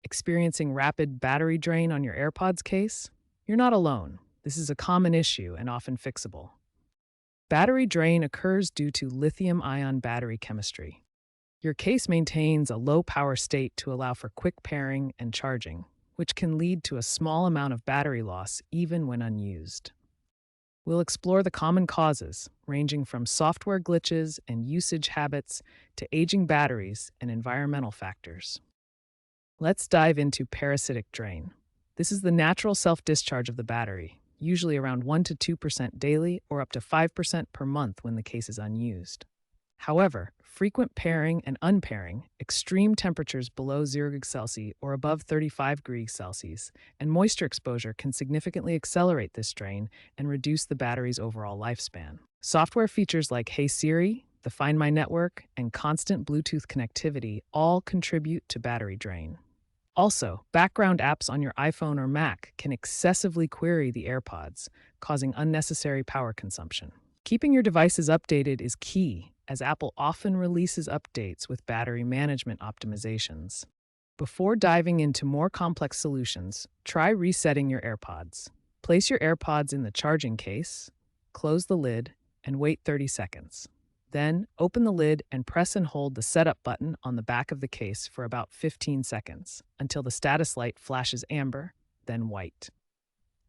Experiencing rapid battery drain on your AirPods case? You're not alone. This is a common issue and often fixable. Battery drain occurs due to lithium ion battery chemistry. Your case maintains a low power state to allow for quick pairing and charging, which can lead to a small amount of battery loss even when unused. We'll explore the common causes, ranging from software glitches and usage habits to aging batteries and environmental factors. Let's dive into parasitic drain. This is the natural self-discharge of the battery, usually around 1 to 2% daily or up to 5% per month when the case is unused. However, frequent pairing and unpairing, extreme temperatures below 0 degrees Celsius or above 35 degrees Celsius, and moisture exposure can significantly accelerate this drain and reduce the battery's overall lifespan. Software features like Hey Siri, the Find My network, and constant Bluetooth connectivity all contribute to battery drain. Also, background apps on your iPhone or Mac can excessively query the AirPods, causing unnecessary power consumption. Keeping your devices updated is key, as Apple often releases updates with battery management optimizations. Before diving into more complex solutions, try resetting your AirPods. Place your AirPods in the charging case, close the lid, and wait 30 seconds. Then, open the lid and press and hold the setup button on the back of the case for about 15 seconds, until the status light flashes amber, then white.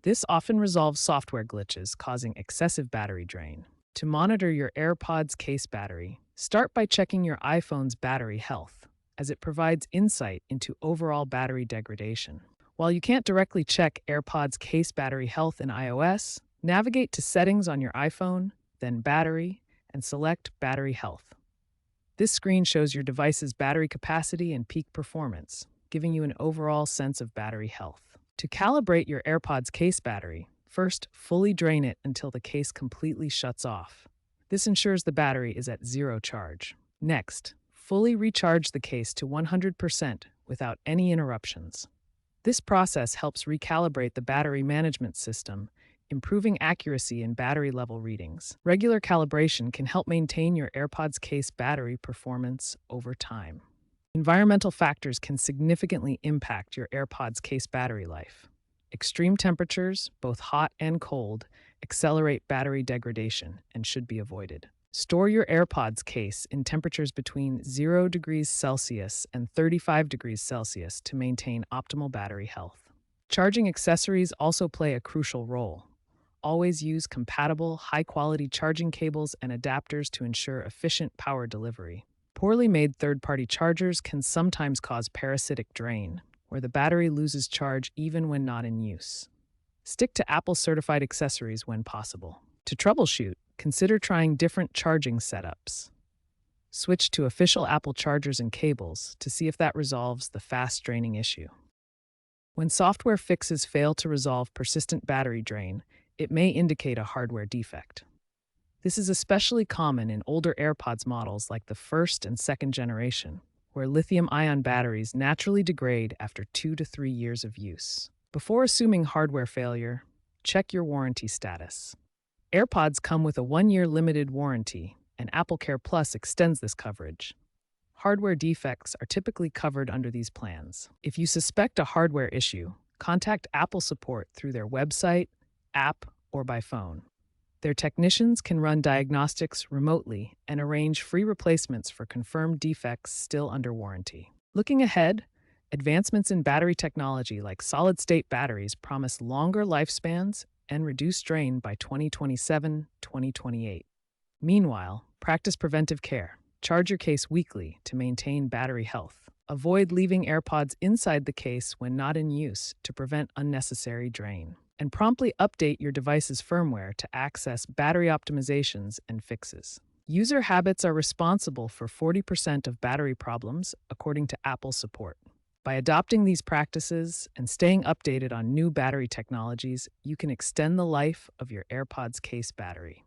This often resolves software glitches causing excessive battery drain. To monitor your AirPods case battery, start by checking your iPhone's battery health, as it provides insight into overall battery degradation. While you can't directly check AirPods case battery health in iOS, navigate to Settings on your iPhone, then Battery, and select Battery Health. This screen shows your device's battery capacity and peak performance, giving you an overall sense of battery health. To calibrate your AirPods case battery, first fully drain it until the case completely shuts off. This ensures the battery is at zero charge. Next, fully recharge the case to 100% without any interruptions. This process helps recalibrate the battery management system, improving accuracy in battery level readings. Regular calibration can help maintain your AirPods case battery performance over time. Environmental factors can significantly impact your AirPods case battery life. Extreme temperatures, both hot and cold, accelerate battery degradation and should be avoided. Store your AirPods case in temperatures between 0 degrees Celsius and 35 degrees Celsius to maintain optimal battery health. Charging accessories also play a crucial role. Always use compatible, high-quality charging cables and adapters to ensure efficient power delivery. Poorly made third-party chargers can sometimes cause parasitic drain, where the battery loses charge even when not in use. Stick to Apple-certified accessories when possible. To troubleshoot, consider trying different charging setups. Switch to official Apple chargers and cables to see if that resolves the fast draining issue. When software fixes fail to resolve persistent battery drain, it may indicate a hardware defect. This is especially common in older AirPods models like the first and second generation, where lithium-ion batteries naturally degrade after 2 to 3 years of use. Before assuming hardware failure, check your warranty status. AirPods come with a 1-year limited warranty, and AppleCare Plus extends this coverage. Hardware defects are typically covered under these plans. If you suspect a hardware issue, contact Apple support through their website, app, or by phone. Their technicians can run diagnostics remotely and arrange free replacements for confirmed defects still under warranty. Looking ahead, advancements in battery technology like solid-state batteries promise longer lifespans and reduced drain by 2027-2028. Meanwhile, practice preventive care. Charge your case weekly to maintain battery health. Avoid leaving AirPods inside the case when not in use to prevent unnecessary drain. And promptly update your device's firmware to access battery optimizations and fixes. User habits are responsible for 40% of battery problems, according to Apple support. By adopting these practices and staying updated on new battery technologies, you can extend the life of your AirPods case battery.